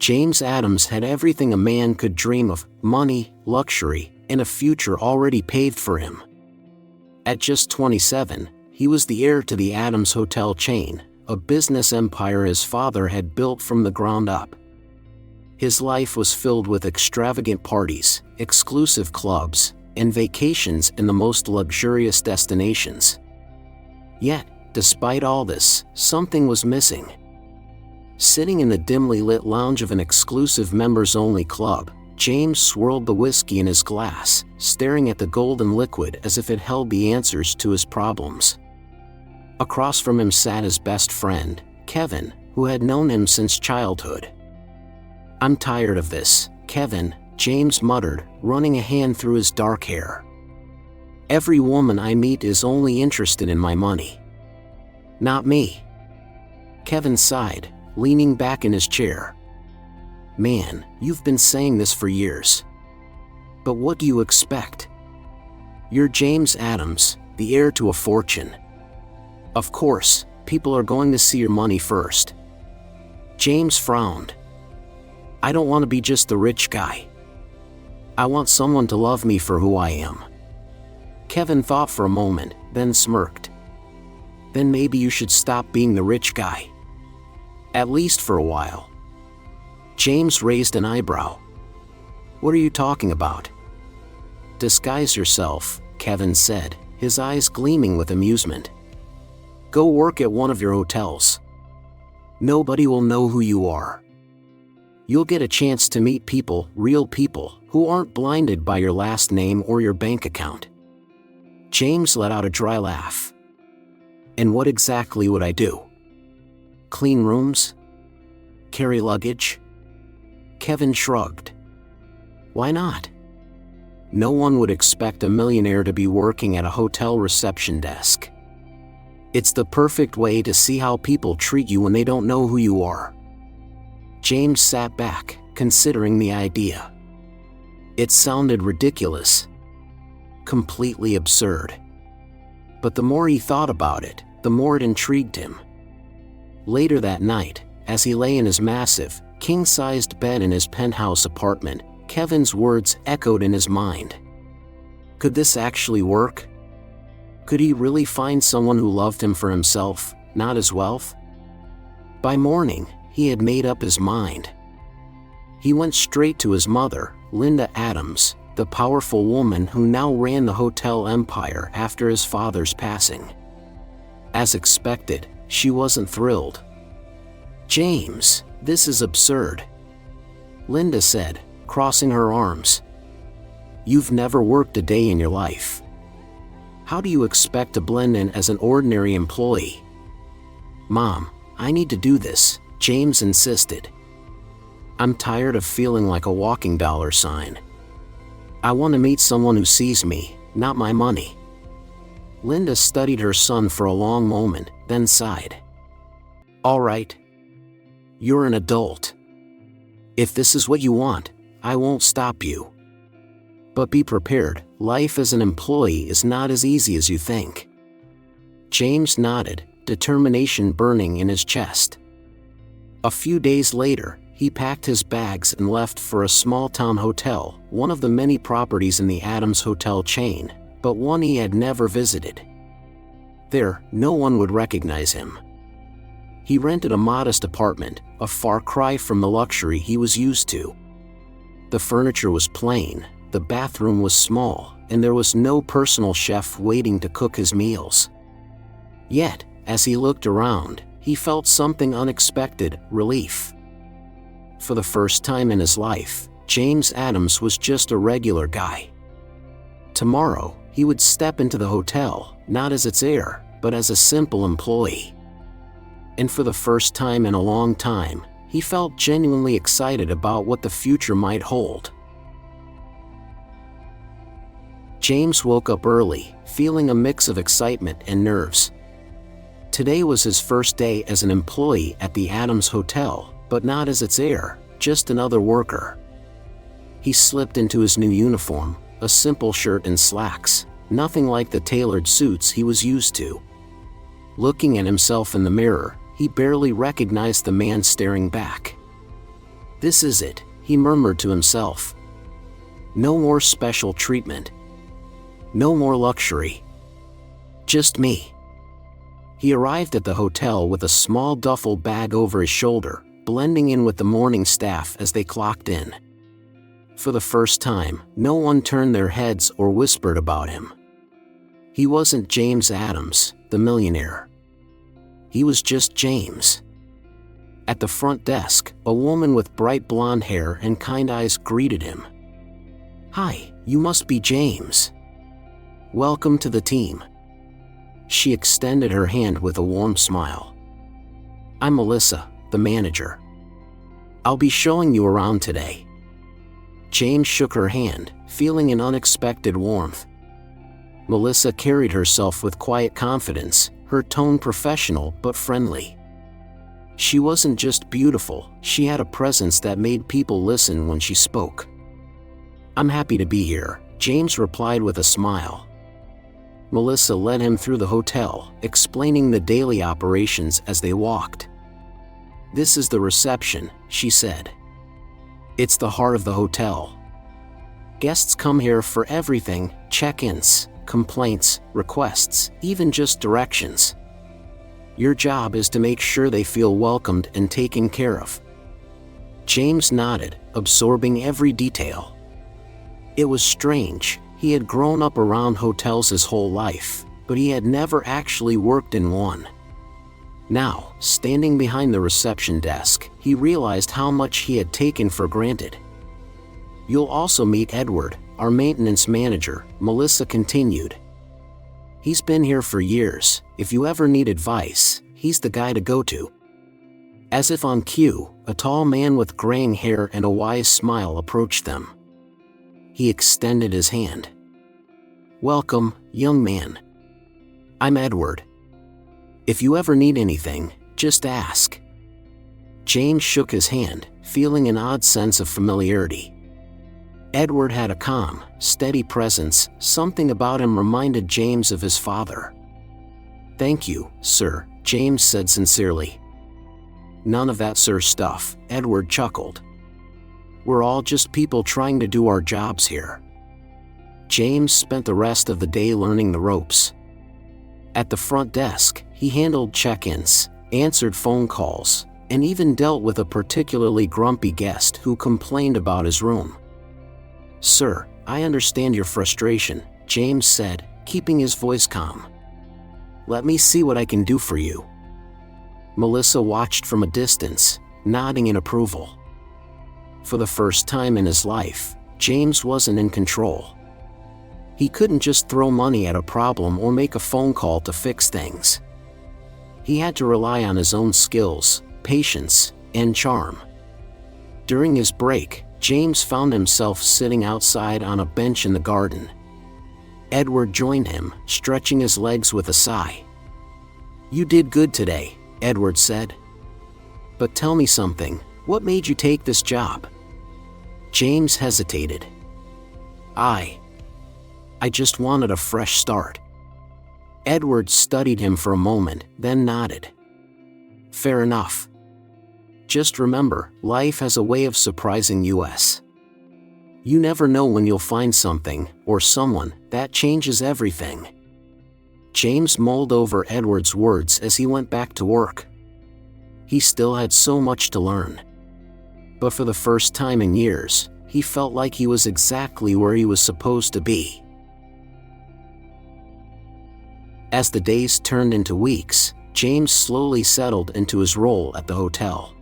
James Adams had everything a man could dream of: money, luxury, and a future already paved for him. At just 27, he was the heir to the Adams Hotel chain, a business empire his father had built from the ground up. His life was filled with extravagant parties, exclusive clubs, and vacations in the most luxurious destinations. Yet, despite all this, something was missing. Sitting in the dimly lit lounge of an exclusive members-only club, James swirled the whiskey in his glass, staring at the golden liquid as if it held the answers to his problems. Across from him sat his best friend, Kevin, who had known him since childhood. "I'm tired of this, Kevin," James muttered, running a hand through his dark hair. "Every woman I meet is only interested in my money." "Not me." Kevin sighed, leaning back in his chair. "Man, you've been saying this for years. But what do you expect? You're James Adams, the heir to a fortune. Of course, people are going to see your money first." James frowned. "I don't want to be just the rich guy. I want someone to love me for who I am." Kevin thought for a moment, then smirked. "Then maybe you should stop being the rich guy. At least for a while." James raised an eyebrow. "What are you talking about?" "Disguise yourself," Kevin said, his eyes gleaming with amusement. "Go work at one of your hotels. Nobody will know who you are. You'll get a chance to meet people, real people, who aren't blinded by your last name or your bank account." James let out a dry laugh. "And what exactly would I do? Clean rooms? Carry luggage?" Kevin shrugged. "Why not? No one would expect a millionaire to be working at a hotel reception desk. It's the perfect way to see how people treat you when they don't know who you are." James sat back, considering the idea. It sounded ridiculous. Completely absurd. But the more he thought about it, the more it intrigued him. Later that night, as he lay in his massive, king-sized bed in his penthouse apartment, Kevin's words echoed in his mind. Could this actually work? Could he really find someone who loved him for himself, not his wealth? By morning, he had made up his mind. He went straight to his mother, Linda Adams, the powerful woman who now ran the hotel empire after his father's passing. As expected, she wasn't thrilled. "James, this is absurd," Linda said, crossing her arms. "You've never worked a day in your life. How do you expect to blend in as an ordinary employee?" "Mom, I need to do this," James insisted. "I'm tired of feeling like a walking dollar sign. I want to meet someone who sees me, not my money." Linda studied her son for a long moment, then sighed. "All right. You're an adult. If this is what you want, I won't stop you. But be prepared, life as an employee is not as easy as you think." James nodded, determination burning in his chest. A few days later, he packed his bags and left for a small-town hotel, one of the many properties in the Adams Hotel chain, but one he had never visited. There, no one would recognize him. He rented a modest apartment, a far cry from the luxury he was used to. The furniture was plain, the bathroom was small, and there was no personal chef waiting to cook his meals. Yet, as he looked around, he felt something unexpected: relief. For the first time in his life, James Adams was just a regular guy. Tomorrow, he would step into the hotel, not as its heir, but as a simple employee. And for the first time in a long time, he felt genuinely excited about what the future might hold. James woke up early, feeling a mix of excitement and nerves. Today was his first day as an employee at the Adams Hotel, but not as its heir, just another worker. He slipped into his new uniform, a simple shirt and slacks, nothing like the tailored suits he was used to. Looking at himself in the mirror, he barely recognized the man staring back. This is it, he murmured to himself. No more special treatment. No more luxury. Just me. He arrived at the hotel with a small duffel bag over his shoulder, blending in with the morning staff as they clocked in. For the first time, no one turned their heads or whispered about him. He wasn't James Adams, the millionaire. He was just James. At the front desk, a woman with bright blonde hair and kind eyes greeted him. "Hi, you must be James. Welcome to the team." She extended her hand with a warm smile. "I'm Melissa, the manager. I'll be showing you around today." James shook her hand, feeling an unexpected warmth. Melissa carried herself with quiet confidence, her tone professional but friendly. She wasn't just beautiful, she had a presence that made people listen when she spoke. "I'm happy to be here," James replied with a smile. Melissa led him through the hotel, explaining the daily operations as they walked. "This is the reception," she said. "It's the heart of the hotel. Guests come here for everything: check-ins, complaints, requests, even just directions. Your job is to make sure they feel welcomed and taken care of." James nodded, absorbing every detail. It was strange. He had grown up around hotels his whole life, but he had never actually worked in one. Now, standing behind the reception desk, he realized how much he had taken for granted. "You'll also meet Edward, our maintenance manager," Melissa continued. "He's been here for years. If you ever need advice, he's the guy to go to." As if on cue, a tall man with graying hair and a wise smile approached them. He extended his hand. "Welcome, young man. I'm Edward. If you ever need anything, just ask." James shook his hand, feeling an odd sense of familiarity. Edward had a calm, steady presence. Something about him reminded James of his father. "Thank you, sir," James said sincerely. "None of that sir stuff," Edward chuckled. "We're all just people trying to do our jobs here." James spent the rest of the day learning the ropes. At the front desk, he handled check-ins, answered phone calls, and even dealt with a particularly grumpy guest who complained about his room. "Sir, I understand your frustration," James said, keeping his voice calm. "Let me see what I can do for you." Melissa watched from a distance, nodding in approval. For the first time in his life, James wasn't in control. He couldn't just throw money at a problem or make a phone call to fix things. He had to rely on his own skills, patience, and charm. During his break, James found himself sitting outside on a bench in the garden. Edward joined him, stretching his legs with a sigh. "You did good today," Edward said. "But tell me something, what made you take this job?" James hesitated. I just wanted a fresh start." Edward studied him for a moment, then nodded. "Fair enough. Just remember, life has a way of surprising us. You never know when you'll find something, or someone, that changes everything." James mulled over Edward's words as he went back to work. He still had so much to learn. But for the first time in years, he felt like he was exactly where he was supposed to be. As the days turned into weeks, James slowly settled into his role at the hotel.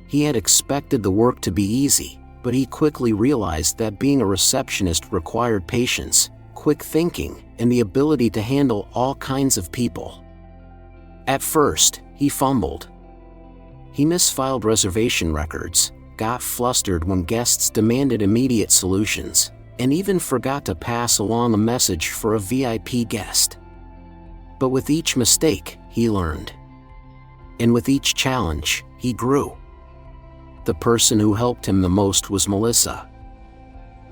He had expected the work to be easy, but he quickly realized that being a receptionist required patience, quick thinking, and the ability to handle all kinds of people. At first, he fumbled. He misfiled reservation records, got flustered when guests demanded immediate solutions, and even forgot to pass along a message for a VIP guest. But with each mistake, he learned. And with each challenge, he grew. The person who helped him the most was Melissa.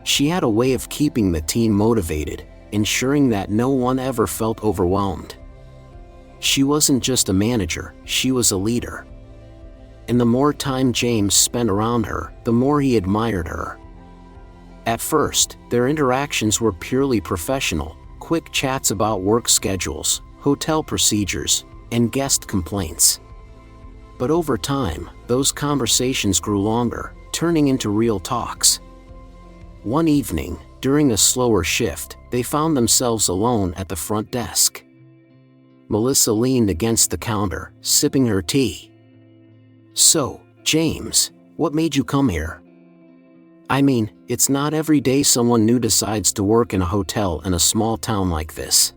She had a way of keeping the team motivated, ensuring that no one ever felt overwhelmed. She wasn't just a manager, she was a leader. and the more time James spent around her, the more he admired her. At first, their interactions were purely professional, quick chats about work schedules, hotel procedures, and guest complaints. But over time, those conversations grew longer, turning into real talks. One evening, during a slower shift, they found themselves alone at the front desk. Melissa leaned against the counter, sipping her tea. "So, James, what made you come here? I mean, it's not every day someone new decides to work in a hotel in a small town like this."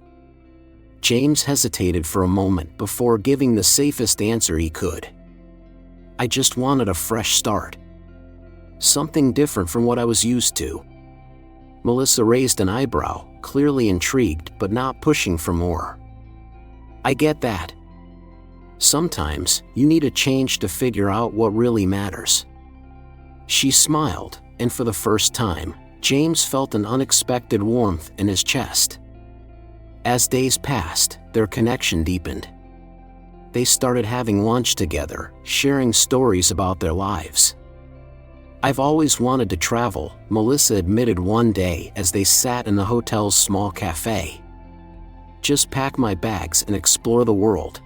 James hesitated for a moment before giving the safest answer he could. "I just wanted a fresh start. Something different from what I was used to." Melissa raised an eyebrow, clearly intrigued but not pushing for more. "I get that. Sometimes, you need a change to figure out what really matters." She smiled, and for the first time, James felt an unexpected warmth in his chest. As days passed, their connection deepened. They started having lunch together, sharing stories about their lives. "I've always wanted to travel," Melissa admitted one day as they sat in the hotel's small cafe. "Just pack my bags and explore the world."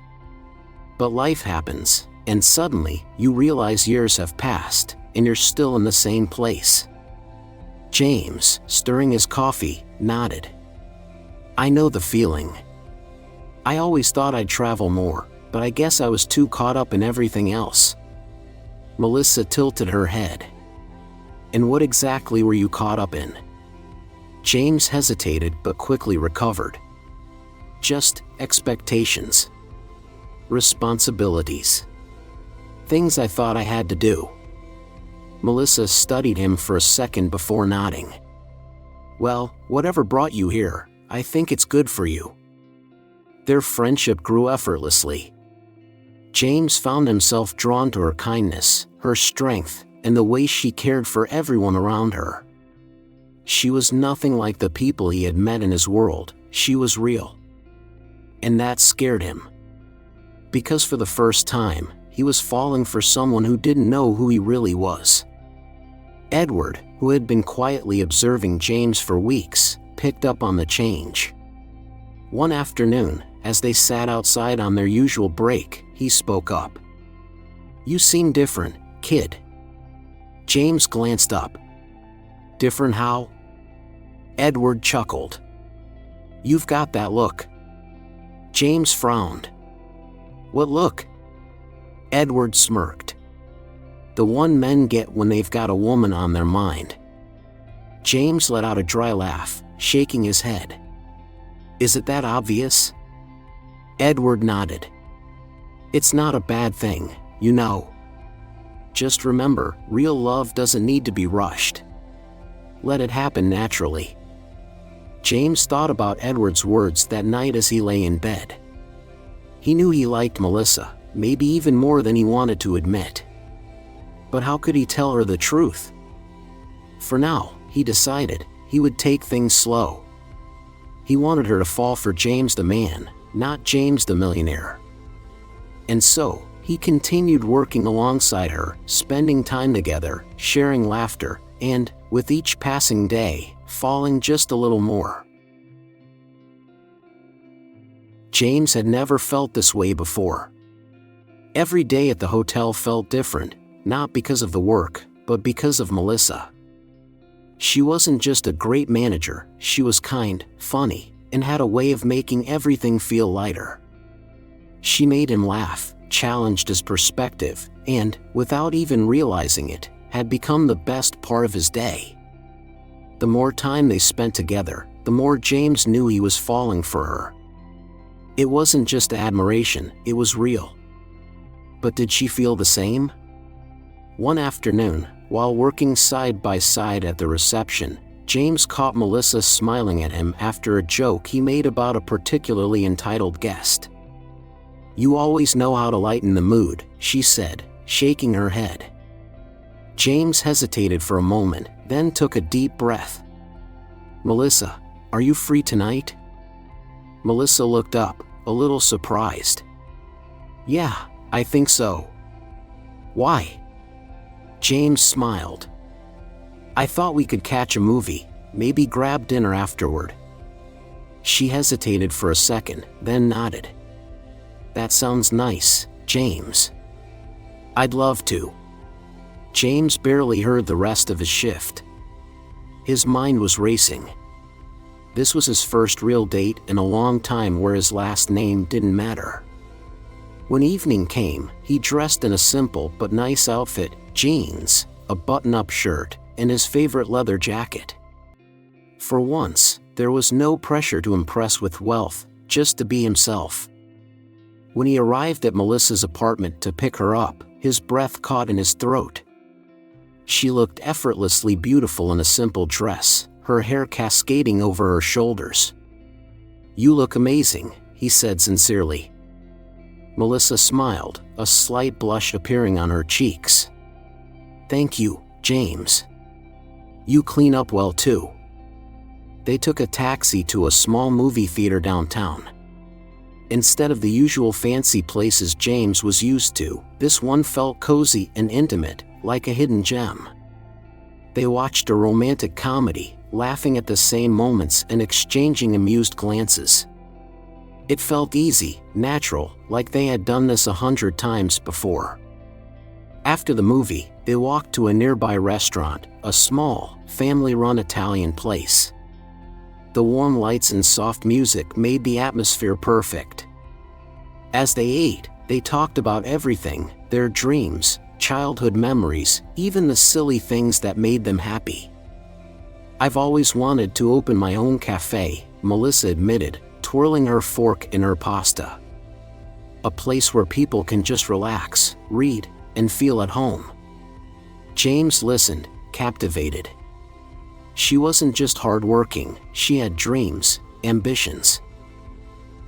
But life happens, and suddenly, you realize years have passed, and you're still in the same place. James, stirring his coffee, nodded. "I know the feeling. I always thought I'd travel more, but I guess I was too caught up in everything else." Melissa tilted her head. "And what exactly were you caught up in?" James hesitated but quickly recovered. "Just expectations. Responsibilities. Things I thought I had to do." Melissa studied him for a second before nodding. "Well, whatever brought you here, I think it's good for you." Their friendship grew effortlessly. James found himself drawn to her kindness, her strength, and the way she cared for everyone around her. She was nothing like the people he had met in his world, she was real. And that scared him. Because for the first time, he was falling for someone who didn't know who he really was. Edward, who had been quietly observing James for weeks, picked up on the change. One afternoon, as they sat outside on their usual break, he spoke up. "You seem different, kid." James glanced up. "Different how?" Edward chuckled. "You've got that look." James frowned. "What look?" Edward smirked. "The one men get when they've got a woman on their mind." James let out a dry laugh, shaking his head. "Is it that obvious?" Edward nodded. "It's not a bad thing, you know. Just remember, real love doesn't need to be rushed. Let it happen naturally." James thought about Edward's words that night as he lay in bed. He knew he liked Melissa, maybe even more than he wanted to admit. But how could he tell her the truth? For now, he decided, he would take things slow. He wanted her to fall for James the man, not James the millionaire. And so, he continued working alongside her, spending time together, sharing laughter, and, with each passing day, falling just a little more. James had never felt this way before. Every day at the hotel felt different, not because of the work, but because of Melissa. She wasn't just a great manager, she was kind, funny, and had a way of making everything feel lighter. She made him laugh, challenged his perspective, and, without even realizing it, had become the best part of his day. The more time they spent together, the more James knew he was falling for her. It wasn't just admiration, it was real. But did she feel the same? One afternoon, while working side by side at the reception, James caught Melissa smiling at him after a joke he made about a particularly entitled guest. "You always know how to lighten the mood," she said, shaking her head. James hesitated for a moment, then took a deep breath. "Melissa, are you free tonight?" Melissa looked up, a little surprised. "Yeah, I think so." Why? James smiled. I thought we could catch a movie, maybe grab dinner afterward. She hesitated for a second, then nodded. That sounds nice, James. I'd love to. James barely heard the rest of his shift. His mind was racing. This was his first real date in a long time where his last name didn't matter. When evening came, he dressed in a simple but nice outfit, jeans, a button-up shirt, and his favorite leather jacket. For once, there was no pressure to impress with wealth, just to be himself. When he arrived at Melissa's apartment to pick her up, his breath caught in his throat. She looked effortlessly beautiful in a simple dress, her hair cascading over her shoulders. You look amazing, he said sincerely. Melissa smiled, a slight blush appearing on her cheeks. Thank you, James. You clean up well too. They took a taxi to a small movie theater downtown. Instead of the usual fancy places James was used to, this one felt cozy and intimate, like a hidden gem. They watched a romantic comedy, laughing at the same moments and exchanging amused glances. It felt easy, natural, like they had done this 100 times before. After the movie, they walked to a nearby restaurant, a small, family-run Italian place. The warm lights and soft music made the atmosphere perfect. As they ate, they talked about everything, their dreams, childhood memories, even the silly things that made them happy. I've always wanted to open my own cafe, Melissa admitted, twirling her fork in her pasta. A place where people can just relax, read, and feel at home. James listened, captivated. She wasn't just hardworking, she had dreams, ambitions.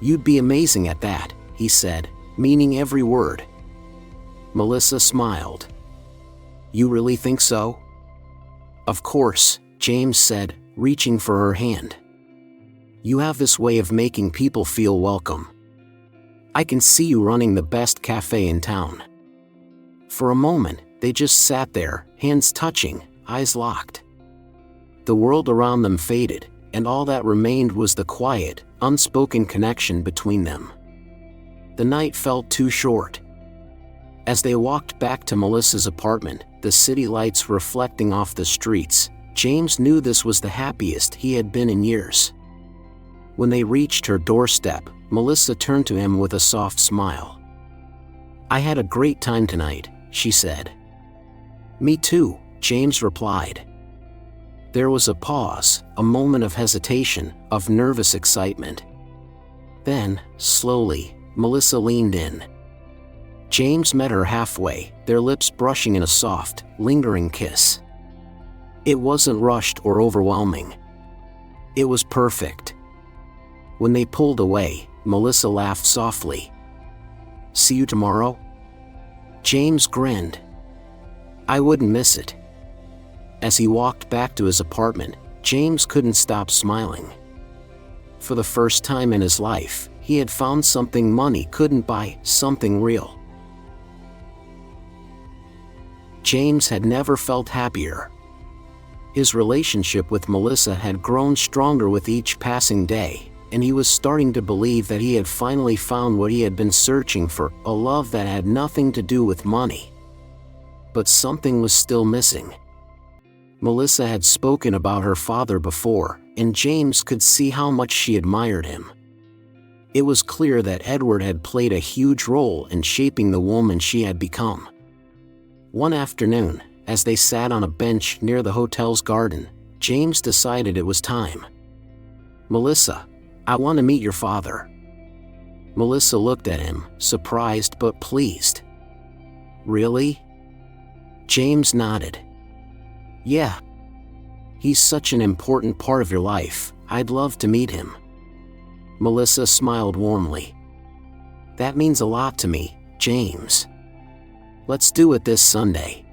You'd be amazing at that, he said, meaning every word. Melissa smiled. You really think so? Of course, James said, reaching for her hand. You have this way of making people feel welcome. I can see you running the best cafe in town. For a moment, they just sat there, hands touching, eyes locked. The world around them faded, and all that remained was the quiet, unspoken connection between them. The night felt too short. As they walked back to Melissa's apartment, the city lights reflecting off the streets, James knew this was the happiest he had been in years. When they reached her doorstep, Melissa turned to him with a soft smile. I had a great time tonight, she said. Me too, James replied. There was a pause, a moment of hesitation, of nervous excitement. Then, slowly, Melissa leaned in. James met her halfway, their lips brushing in a soft, lingering kiss. It wasn't rushed or overwhelming. It was perfect. When they pulled away, Melissa laughed softly. See you tomorrow? James grinned. I wouldn't miss it. As he walked back to his apartment, James couldn't stop smiling. For the first time in his life, he had found something money couldn't buy, something real. James had never felt happier. His relationship with Melissa had grown stronger with each passing day, and he was starting to believe that he had finally found what he had been searching for, a love that had nothing to do with money. But something was still missing. Melissa had spoken about her father before, and James could see how much she admired him. It was clear that Edward had played a huge role in shaping the woman she had become. One afternoon, as they sat on a bench near the hotel's garden, James decided it was time. Melissa, I want to meet your father. Melissa looked at him, surprised but pleased. Really? James nodded. Yeah. He's such an important part of your life, I'd love to meet him. Melissa smiled warmly. That means a lot to me, James. Let's do it this Sunday.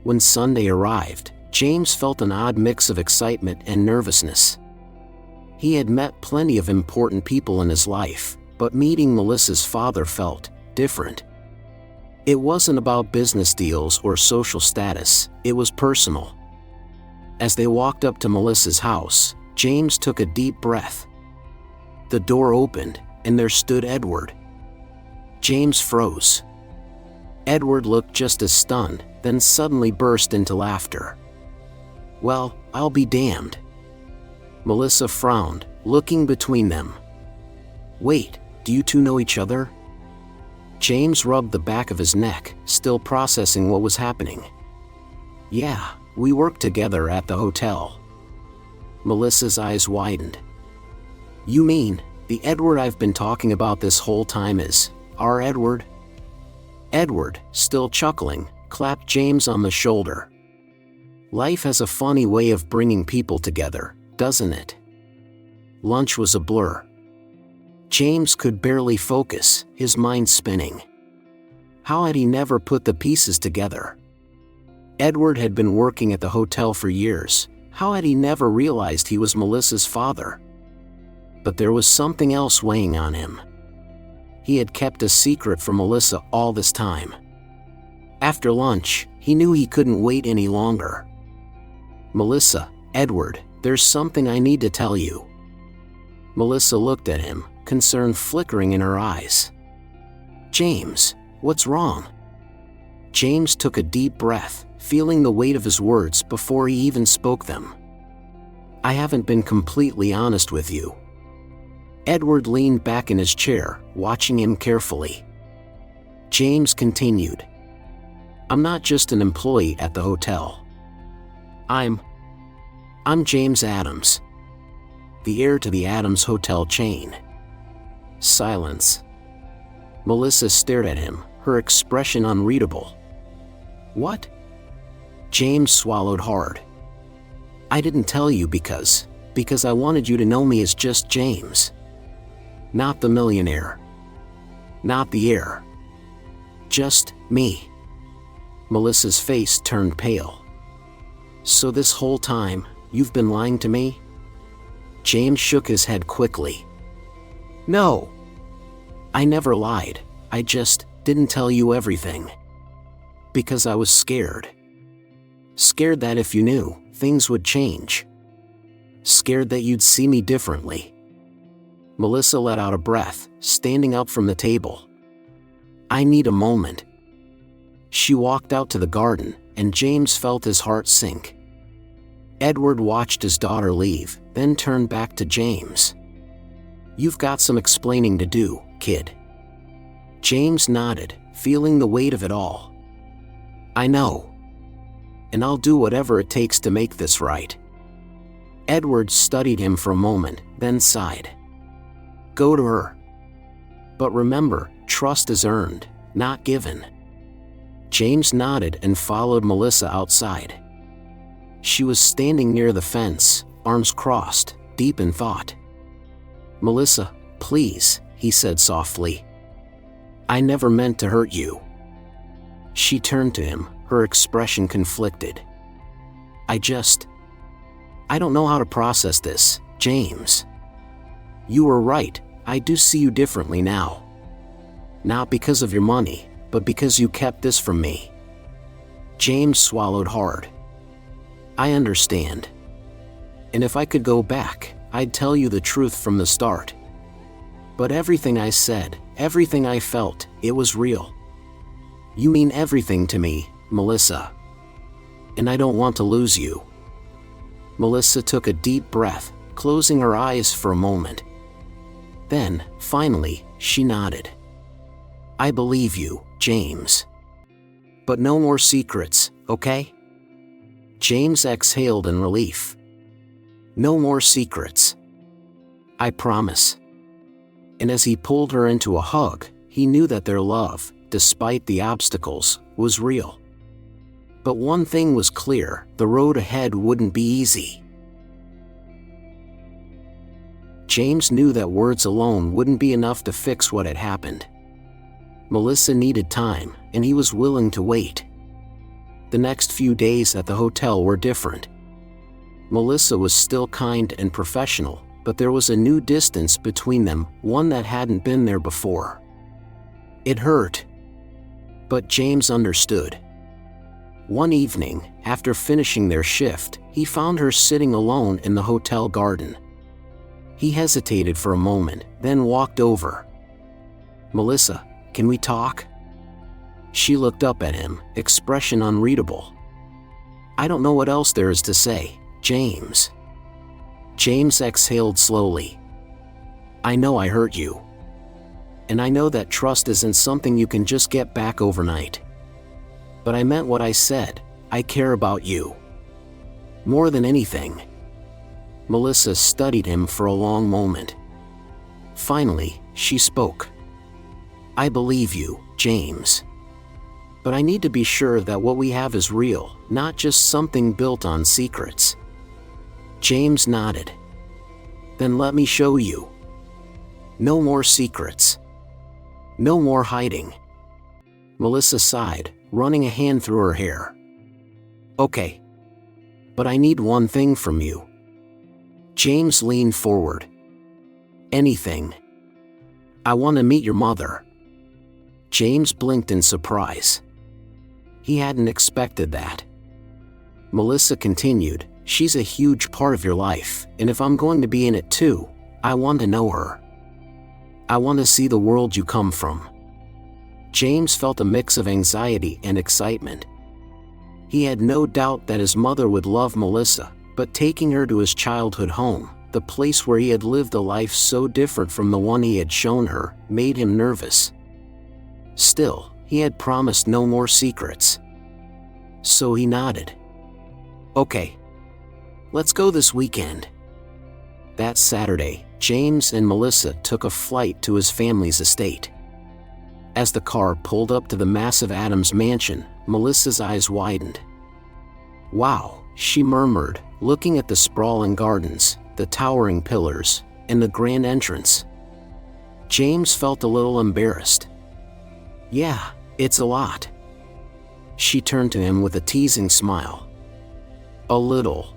When Sunday arrived, James felt an odd mix of excitement and nervousness. He had met plenty of important people in his life, but meeting Melissa's father felt different. It wasn't about business deals or social status, it was personal. As they walked up to Melissa's house, James took a deep breath. The door opened, and there stood Edward. James froze. Edward looked just as stunned, then suddenly burst into laughter. "Well, I'll be damned." Melissa frowned, looking between them. "Wait, do you two know each other?" James rubbed the back of his neck, still processing what was happening. "Yeah, we work together at the hotel." Melissa's eyes widened. "You mean, the Edward I've been talking about this whole time is our Edward?" Edward, still chuckling, clapped James on the shoulder. "Life has a funny way of bringing people together, doesn't it?" Lunch was a blur. James could barely focus, his mind spinning. How had he never put the pieces together? Edward had been working at the hotel for years. How had he never realized he was Melissa's father? But there was something else weighing on him. He had kept a secret from Melissa all this time. After lunch, he knew he couldn't wait any longer. "Melissa, Edward, there's something I need to tell you." Melissa looked at him, concern flickering in her eyes. "James, what's wrong?" James took a deep breath, feeling the weight of his words before he even spoke them. "I haven't been completely honest with you." Edward leaned back in his chair, watching him carefully. James continued. "I'm not just an employee at the hotel. I'm James Adams, the heir to the Adams Hotel chain." Silence. Melissa stared at him, her expression unreadable. "What?" James swallowed hard. "I didn't tell you because I wanted you to know me as just James. Not the millionaire. Not the heir. Just me." Melissa's face turned pale. "So this whole time, you've been lying to me?" James shook his head quickly. "No. I never lied, I just didn't tell you everything. Because I was scared. Scared that if you knew, things would change. Scared that you'd see me differently." Melissa let out a breath, standing up from the table. "I need a moment." She walked out to the garden, and James felt his heart sink. Edward watched his daughter leave, then turned back to James. "You've got some explaining to do, kid." James nodded, feeling the weight of it all. "I know. And I'll do whatever it takes to make this right." Edward studied him for a moment, then sighed. "Go to her. But remember, trust is earned, not given." James nodded and followed Melissa outside. She was standing near the fence, arms crossed, deep in thought. "Melissa, please," he said softly. "I never meant to hurt you." She turned to him, her expression conflicted. I don't know how to process this, James. You were right, I do see you differently now. Not because of your money, but because you kept this from me." James swallowed hard. "I understand. And if I could go back, I'd tell you the truth from the start. But everything I said, everything I felt, it was real. You mean everything to me, Melissa. And I don't want to lose you." Melissa took a deep breath, closing her eyes for a moment. Then, finally, she nodded. "I believe you, James. But no more secrets, okay?" James exhaled in relief. "No more secrets. I promise." And as he pulled her into a hug, he knew that their love, despite the obstacles, was real. But one thing was clear, the road ahead wouldn't be easy. James knew that words alone wouldn't be enough to fix what had happened. Melissa needed time, and he was willing to wait. The next few days at the hotel were different. Melissa was still kind and professional, but there was a new distance between them, one that hadn't been there before. It hurt. But James understood. One evening, after finishing their shift, he found her sitting alone in the hotel garden. He hesitated for a moment, then walked over. "Melissa, can we talk?" She looked up at him, expression unreadable. "I don't know what else there is to say, James." James exhaled slowly. "I know I hurt you. And I know that trust isn't something you can just get back overnight. But I meant what I said. I care about you. More than anything." Melissa studied him for a long moment. Finally, she spoke. "I believe you, James. But I need to be sure that what we have is real, not just something built on secrets." James nodded. "Then let me show you. No more secrets. No more hiding." Melissa sighed, running a hand through her hair. "Okay. But I need one thing from you." James leaned forward. "Anything. I want to meet your mother." James blinked in surprise. He hadn't expected that. Melissa continued, "She's a huge part of your life, and if I'm going to be in it too, I want to know her. I want to see the world you come from." James felt a mix of anxiety and excitement. He had no doubt that his mother would love Melissa, but taking her to his childhood home, the place where he had lived a life so different from the one he had shown her, made him nervous. Still, he had promised no more secrets. So he nodded. "Okay. Let's go this weekend." That Saturday, James and Melissa took a flight to his family's estate. As the car pulled up to the massive Adams mansion, Melissa's eyes widened. "Wow," she murmured, looking at the sprawling gardens, the towering pillars, and the grand entrance. James felt a little embarrassed. "Yeah, it's a lot." She turned to him with a teasing smile. "A little."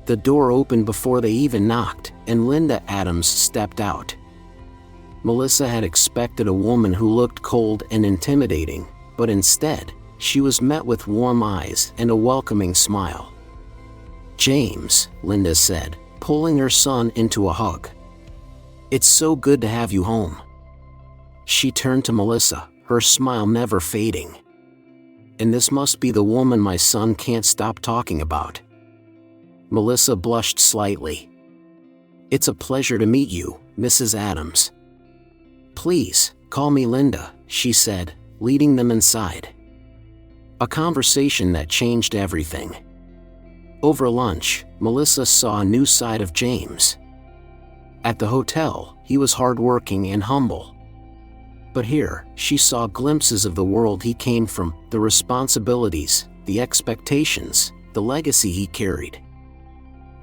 The door opened before they even knocked, and Linda Adams stepped out. Melissa had expected a woman who looked cold and intimidating, but instead, she was met with warm eyes and a welcoming smile. "James," Linda said, pulling her son into a hug. "It's so good to have you home." She turned to Melissa, her smile never fading. "And this must be the woman my son can't stop talking about." Melissa blushed slightly. "It's a pleasure to meet you, Mrs. Adams." "Please, call me Linda," she said, leading them inside. A conversation that changed everything. Over lunch, Melissa saw a new side of James. At the hotel, he was hardworking and humble. But here, she saw glimpses of the world he came from, the responsibilities, the expectations, the legacy he carried.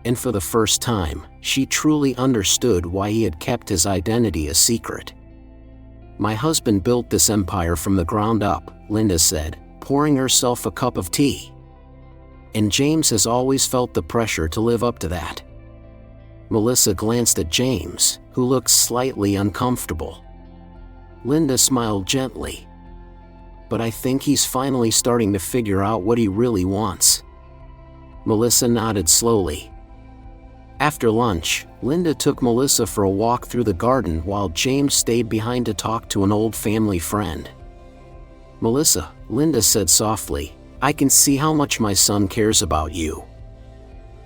And for the first time, she truly understood why he had kept his identity a secret. "My husband built this empire from the ground up," Linda said, pouring herself a cup of tea. "And James has always felt the pressure to live up to that." Melissa glanced at James, who looked slightly uncomfortable. Linda smiled gently. "But I think he's finally starting to figure out what he really wants." Melissa nodded slowly. After lunch, Linda took Melissa for a walk through the garden while James stayed behind to talk to an old family friend. "Melissa," Linda said softly, "I can see how much my son cares about you."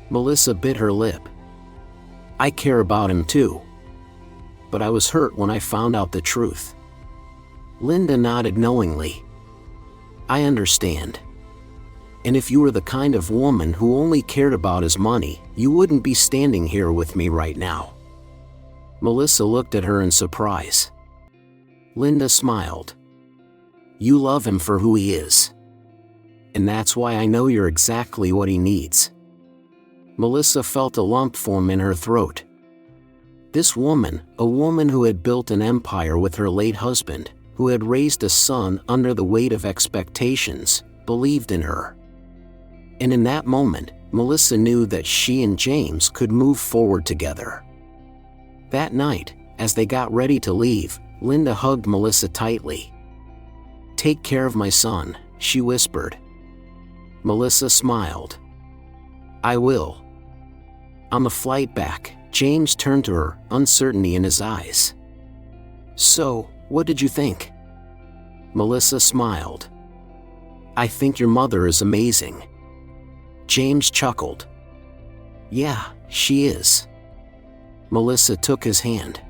Melissa bit her lip. "I care about him too. But I was hurt when I found out the truth." Linda nodded knowingly. "I understand. And if you were the kind of woman who only cared about his money, you wouldn't be standing here with me right now." Melissa looked at her in surprise. Linda smiled. "You love him for who he is. And that's why I know you're exactly what he needs." Melissa felt a lump form in her throat. This woman, a woman who had built an empire with her late husband, who had raised a son under the weight of expectations, believed in her. And in that moment, Melissa knew that she and James could move forward together. That night, as they got ready to leave, Linda hugged Melissa tightly. "Take care of my son," she whispered. Melissa smiled. "I will." On the flight back, James turned to her, uncertainty in his eyes. "So, what did you think?" Melissa smiled. "I think your mother is amazing." James chuckled. "Yeah, she is." Melissa took his hand.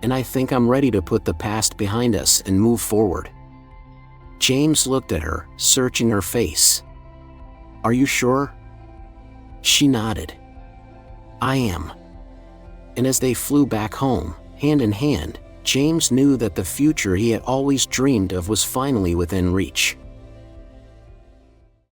"And I think I'm ready to put the past behind us and move forward." James looked at her, searching her face. "Are you sure?" She nodded. "I am." And as they flew back home, hand in hand, James knew that the future he had always dreamed of was finally within reach.